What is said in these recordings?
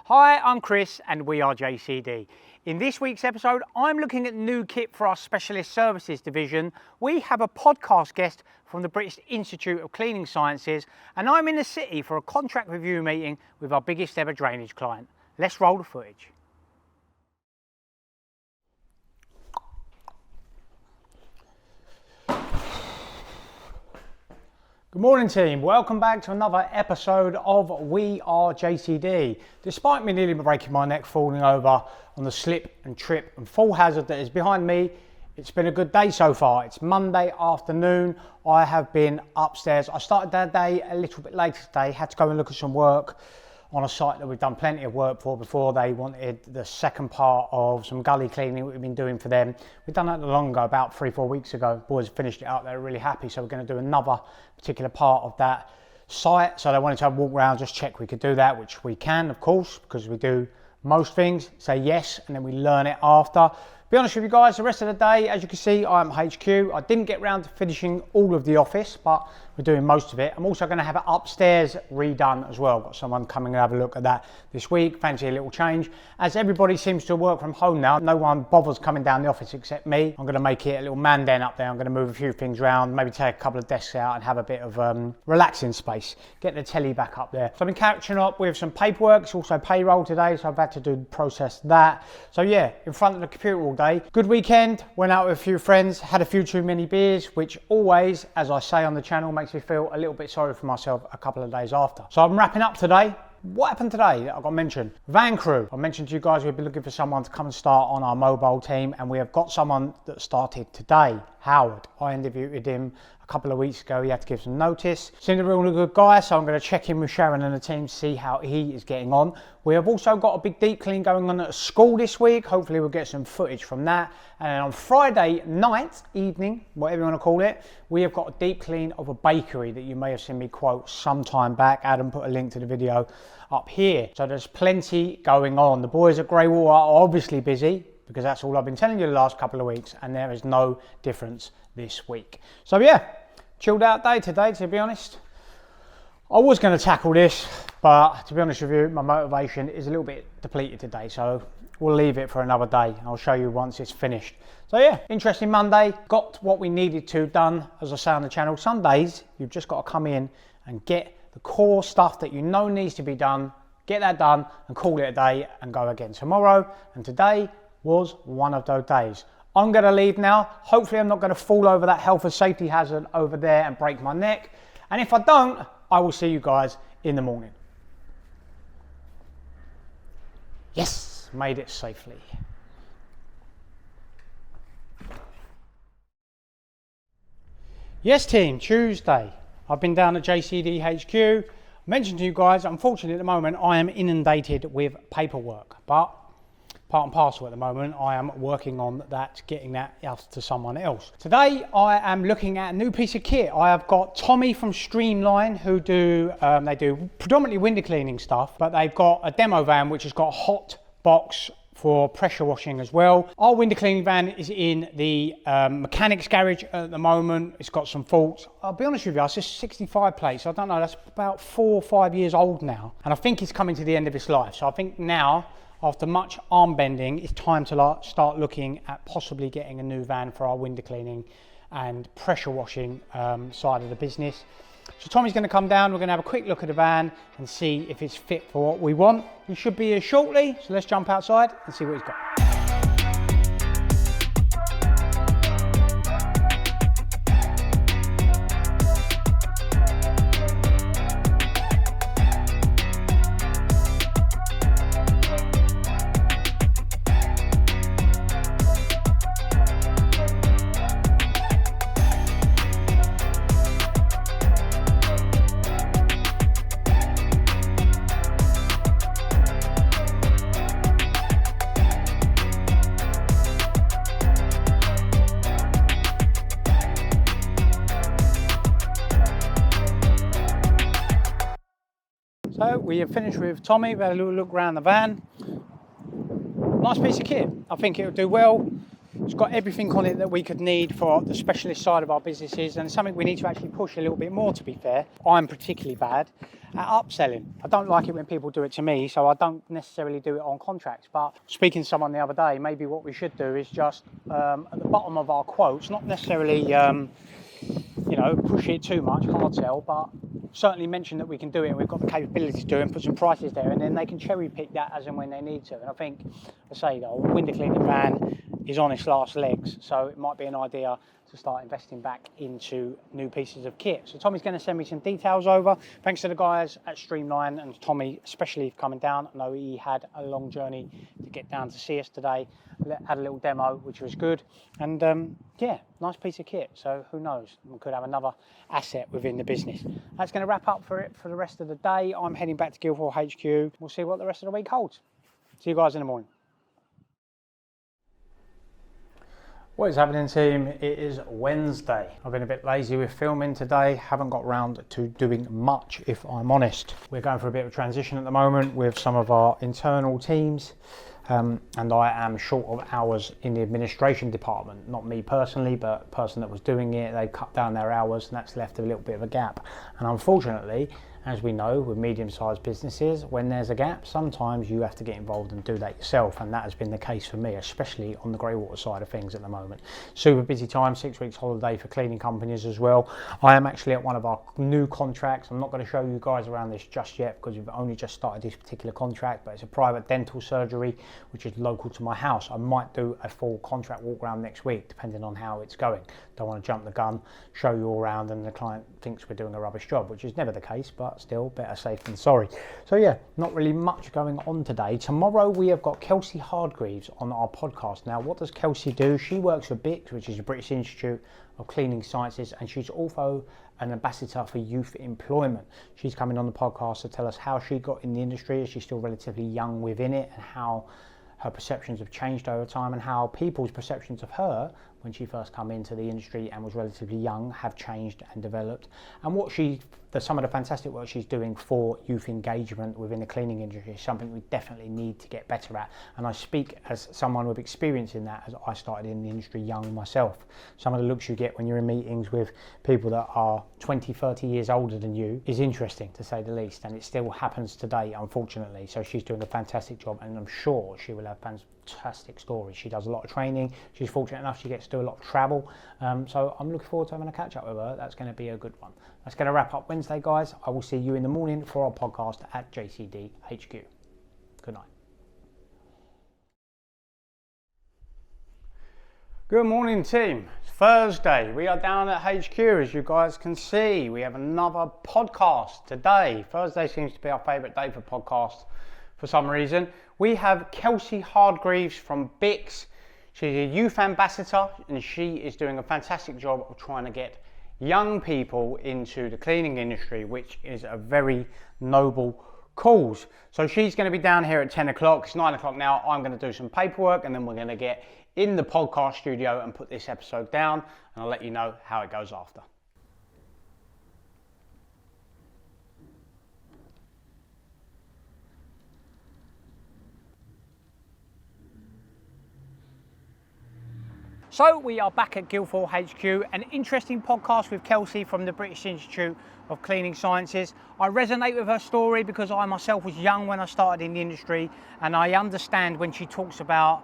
Hi, I'm Chris and we are JCD. In this week's episode, I'm looking at new kit for our Specialist Services division. We have a podcast guest from the British Institute of Cleaning Sciences, and I'm in the city for a contract review meeting with our biggest ever drainage client. Let's roll the footage. Good morning team, welcome back to another episode of We Are JCD. Despite me nearly breaking my neck falling over on the slip and trip and fall hazard that is behind me, it's been a good day so far. It's Monday afternoon, I have been upstairs. I started that day a little bit later today, had to go and look at some work on a site that we've done plenty of work for before. They wanted the second part of some gully cleaning we've been doing for them. We've done that long ago, about 3-4 weeks ago. Boys finished it up, they were really happy, so we're going to do another particular part of that site. So they wanted to have a walk around, just check we could do that, which we can, of course, because we do most things, say yes, and then we learn it after. Be honest with you guys, the rest of the day, as you can see, I'm HQ. I didn't get round to finishing all of the office, but we're doing most of it. I'm also going to have it upstairs redone as well. Got someone coming and have a look at that this week. Fancy a little change. As everybody seems to work from home now, no one bothers coming down the office except me. I'm going to make it a little man den up there. I'm going to move a few things around, maybe take a couple of desks out and have a bit of relaxing space. Get the telly back up there. So I've been catching up with some paperwork. It's also payroll today, so I've had to process that. So yeah, in front of the computer all day. Good weekend, went out with a few friends, had a few too many beers, which always, as I say on the channel, makes me feel a little bit sorry for myself a couple of days after. So I'm wrapping up today. What happened today that I got mentioned? Van crew. I mentioned to you guys we've been looking for someone to come and start on our mobile team, and we have got someone that started today, Howard. I interviewed him a couple of weeks ago. He had to give some notice. Seemed a really good guy, so I'm going to check in with Sharon and the team, see how he is getting on. We have also got a big deep clean going on at school this week. Hopefully we'll get some footage from that. And then on Friday night, evening, whatever you want to call it, we have got a deep clean of a bakery that you may have seen me quote some time back. Adam put a link to the video up here. So there's plenty going on. The boys at Greywater are obviously busy, because that's all I've been telling you the last couple of weeks, and there is no difference this week. So yeah, chilled out day today, to be honest. I was going to tackle this, but to be honest with you, my motivation is a little bit depleted today, so we'll leave it for another day. I'll show you once it's finished. So yeah, interesting Monday. Got what we needed to done, as I say on the channel. Some days you've just got to come in and get the core stuff that you know needs to be done, get that done and call it a day and go again tomorrow. And today was one of those days. I'm going to leave now. Hopefully I'm not going to fall over that health and safety hazard over there and break my neck. And if I don't, I will see you guys in the morning. Yes, made it safely. Yes team, Tuesday. I've been down at JCD HQ. I mentioned to you guys, unfortunately at the moment I am inundated with paperwork, but part and parcel at the moment, I am working on that, getting that out to someone else. Today, I am looking at a new piece of kit. I have got Tommy from Streamline who do, they do predominantly window cleaning stuff, but they've got a demo van which has got a hot box for pressure washing as well. Our window cleaning van is in the mechanics garage at the moment. It's got some faults. I'll be honest with you, it's just 65 plates. I don't know, that's about 4 or 5 years old now. And I think it's coming to the end of its life. So I think now, after much arm bending, it's time to start looking at possibly getting a new van for our window cleaning and pressure washing side of the business. So Tommy's going to come down, we're going to have a quick look at the van and see if it's fit for what we want. He should be here shortly, so let's jump outside and see what he's got. So we have finished with Tommy. We had a little look around the van. Nice piece of kit. I think it'll do well. It's got everything on it that we could need for the specialist side of our businesses, and it's something we need to actually push a little bit more, to be fair. I'm particularly bad at upselling. I don't like it when people do it to me, so I don't necessarily do it on contracts. But speaking to someone the other day, maybe what we should do is just at the bottom of our quotes, not necessarily push it too much, hard sell, but certainly mention that we can do it and we've got the capability to do it, and put some prices there, and then they can cherry pick that as and when they need to. And I think, I say though, window cleaning van is on its last legs, so it might be an idea to start investing back into new pieces of kit. So Tommy's going to send me some details over. Thanks to the guys at Streamline and Tommy especially for coming down. I know he had a long journey to get down to see us today. Had a little demo, which was good, and yeah, nice piece of kit. So who knows, we could have another asset within the business. That's going to wrap up for it for the rest of the day. I'm heading back to Guildford HQ. We'll see what the rest of the week holds. See you guys in the morning. What is happening, team? It is Wednesday. I've been a bit lazy with filming today, haven't got round to doing much, if I'm honest. We're going for a bit of a transition at the moment with some of our internal teams, and I am short of hours in the administration department. Not me personally, but the person that was doing it, they cut down their hours, and that's left a little bit of a gap. And unfortunately, as we know, with medium-sized businesses, when there's a gap, sometimes you have to get involved and do that yourself, and that has been the case for me, especially on the grey water side of things at the moment. Super busy time, 6 weeks holiday for cleaning companies as well. I am actually at one of our new contracts. I'm not going to show you guys around this just yet because we've only just started this particular contract, but it's a private dental surgery which is local to my house. I might do a full contract walk around next week, depending on how it's going. Don't want to jump the gun, show you all around and the client thinks we're doing a rubbish job, which is never the case, but still better safe than sorry. So yeah, not really much going on today. Tomorrow we have got Kelsey Hargreaves on our podcast. Now, what does Kelsey do? She works for BICS, which is the British Institute of Cleaning Sciences, and she's also an ambassador for youth employment. She's coming on the podcast to tell us how she got in the industry, as she's still relatively young within it, and how her perceptions have changed over time, and how people's perceptions of her when she first came into the industry and was relatively young have changed and developed, and what some of the fantastic work she's doing for youth engagement within the cleaning industry is something we definitely need to get better at. And I speak as someone with experience in that, as I started in the industry young myself. Some of the looks you get when you're in meetings with people that are 20, 30 years older than you is interesting, to say the least, and it still happens today, unfortunately. So she's doing a fantastic job, and I'm sure she will have fantastic stories. She does a lot of training. She's fortunate enough she gets to do a lot of travel, so I'm looking forward to having a catch up with her. That's going to be a good one. That's going to wrap up Wednesday, guys. I will see you in the morning for our podcast at JCD HQ. Good night. Good morning, team. It's Thursday. We are down at HQ, as you guys can see. We have another podcast today. Thursday seems to be our favourite day for podcasts for some reason. We have Kelsey Hargreaves from BICS. She's a youth ambassador, and she is doing a fantastic job of trying to get young people into the cleaning industry, which is a very noble cause. So she's going to be down here at 10 o'clock. It's 9 o'clock now. I'm going to do some paperwork, and then we're going to get in the podcast studio and put this episode down, and I'll let you know how it goes after. So we are back at Guildford HQ, an interesting podcast with Kelsey from the British Institute of Cleaning Sciences. I resonate with her story because I myself was young when I started in the industry, and I understand when she talks about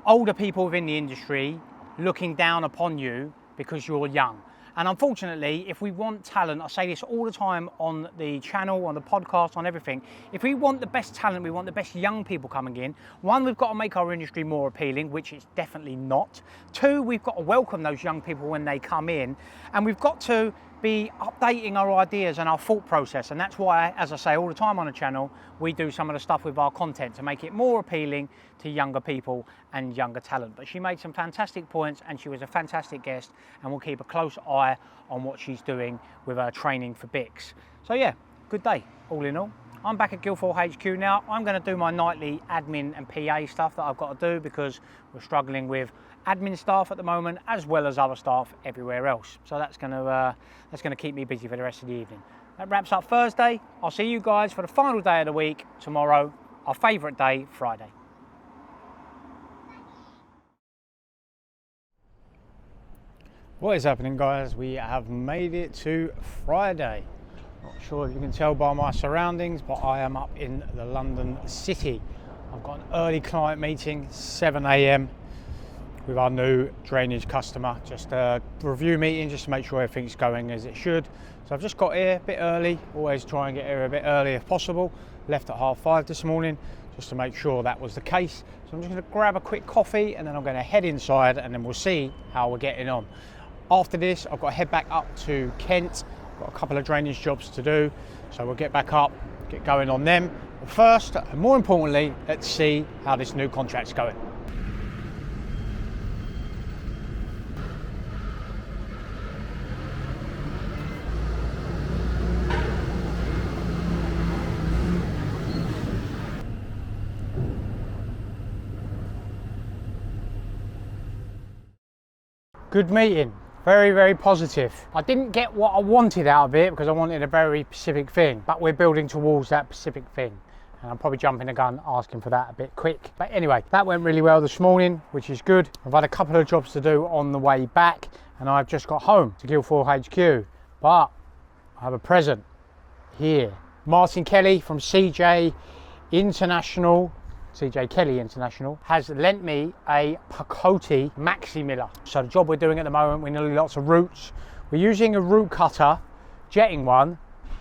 older people within the industry looking down upon you because you're young. And unfortunately, if we want talent, I say this all the time on the channel, on the podcast, on everything, if we want the best talent, we want the best young people coming in, one, we've got to make our industry more appealing, which it's definitely not. Two, we've got to welcome those young people when they come in, and we've got to be updating our ideas and our thought process. And that's why, as I say all the time on the channel, we do some of the stuff with our content to make it more appealing to younger people and younger talent. But she made some fantastic points, and she was a fantastic guest, and we'll keep a close eye on what she's doing with her training for BICS. So yeah, good day all in all. I'm back at Guildford HQ now. I'm going to do my nightly admin and PA stuff that I've got to do because we're struggling with admin staff at the moment, as well as other staff everywhere else. So that's going to keep me busy for the rest of the evening. That wraps up Thursday. I'll see you guys for the final day of the week tomorrow, our favourite day, Friday. What is happening, guys? We have made it to Friday. Not sure if you can tell by my surroundings, but I am up in the London city. I've got an early client meeting, 7 a.m. with our new drainage customer. Just a review meeting just to make sure everything's going as it should. So I've just got here a bit early, always try and get here a bit early if possible. Left at 5:30 this morning just to make sure that was the case. So I'm just going to grab a quick coffee and then I'm going to head inside and then we'll see how we're getting on. After this, I've got to head back up to Kent. I've got a couple of drainage jobs to do, so we'll get back up, get going on them. But first, and more importantly, let's see how this new contract's going. Good meeting. Very, very positive. I didn't get what I wanted out of it because I wanted a very specific thing, but we're building towards that specific thing. And I'm probably jumping the gun asking for that a bit quick. But anyway, that went really well this morning, which is good. I've had a couple of jobs to do on the way back and I've just got home to Guildford HQ. But I have a present here. Martin Kelly from CJ Kelly International has lent me a Pacote Maxi Miller. So the job we're doing at the moment, we need lots of roots. We're using a root cutter, jetting one,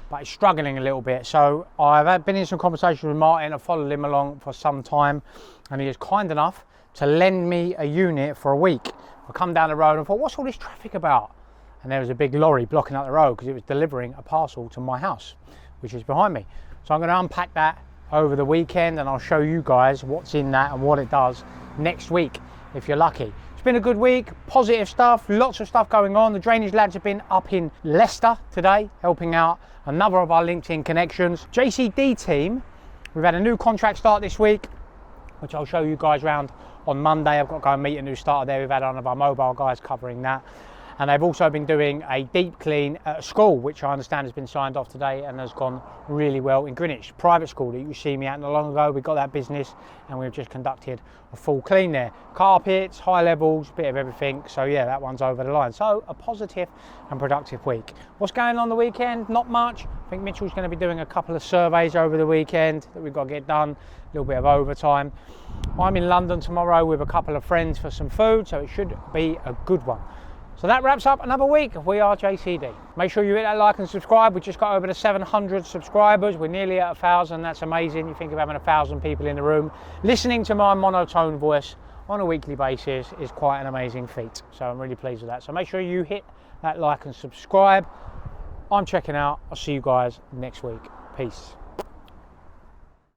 but it's struggling a little bit. So I've been in some conversation with Martin. I've followed him along for some time and he is kind enough to lend me a unit for a week. I come down the road and thought, what's all this traffic about? And there was a big lorry blocking up the road because it was delivering a parcel to my house, which is behind me. So I'm going to unpack that over the weekend and I'll show you guys what's in that and what it does next week if you're lucky. It's been a good week, positive stuff, lots of stuff going on. The drainage lads have been up in Leicester today helping out another of our LinkedIn connections. JCD team, we've had a new contract start this week, which I'll show you guys around on Monday. I've got to go and meet a new starter there. We've had one of our mobile guys covering that. And they've also been doing a deep clean at a school, which I understand has been signed off today and has gone really well in Greenwich. Private school that you see me at not long ago. We got that business and we've just conducted a full clean there. Carpets, high levels, bit of everything. So yeah, that one's over the line. So a positive and productive week. What's going on the weekend? Not much. I think Mitchell's going to be doing a couple of surveys over the weekend that we've got to get done. A little bit of overtime. I'm in London tomorrow with a couple of friends for some food, so it should be a good one. So that wraps up another week of We Are JCD. Make sure you hit that like and subscribe. We just got over the 700 subscribers. We're nearly at 1,000. That's amazing. You think of having 1,000 people in the room. Listening to my monotone voice on a weekly basis is quite an amazing feat. So I'm really pleased with that. So make sure you hit that like and subscribe. I'm checking out. I'll see you guys next week. Peace.